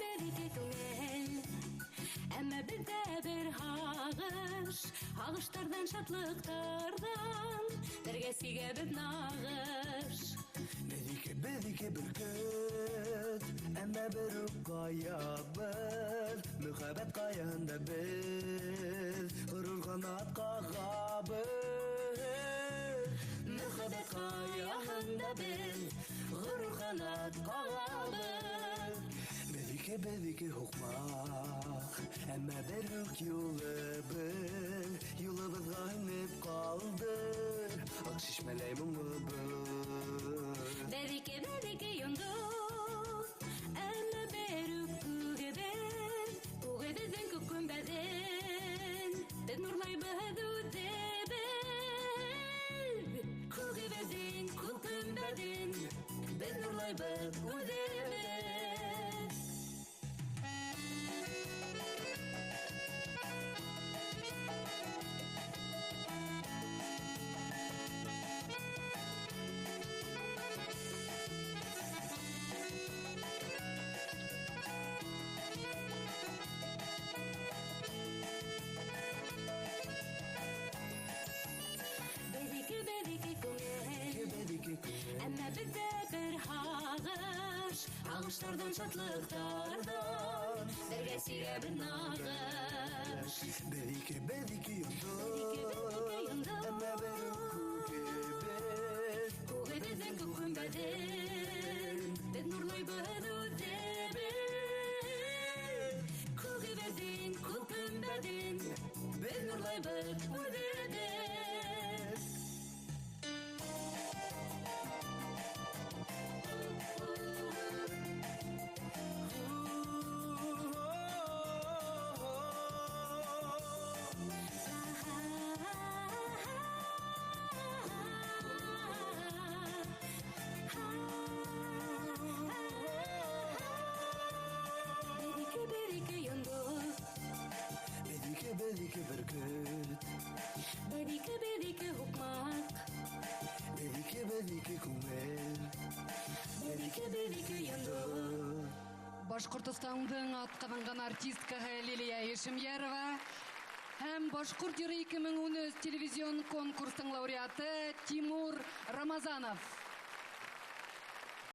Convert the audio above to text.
береке көңел, әмма бездә бер һагыштардан, шатлыктардан, бергә сигәбез нагыш. Бедике бөркет, әмма бер үк каябыз, мөхәббәт каянда без, горур канат кагабыз. Мөхәббәт каянда без, горур канат кагабыз. Бедике хукмак, әмма бер үк юлыбызга инеп калды, ак шишмәләй моңыбыз. Бедике йондыз, әмма бер үк күгебезден күккүмбәден, без нурлайбыз үдебез. Күгебезден күккүмбәден, без нурлайбыз үдебез. Әмма бездә бер һагыштардан, шатлыктардан, бергә сигәбез нагыш. Бедике йондыз, әмма бер күгебезден күккүмбәден, без нурлайбыз үдебез. Күгебезден күккүмбәден, без нурлайбыз үдебез. Бедике бөркет, Бедике хукмак, бедике күңел, бедике йондыз. Башкортостандың атказанган артисткаһы Лилия Ишемьярова һәм Башкорт йөрәге 2013 телевизион конкурсының лауреаты Тимур Рамазанов.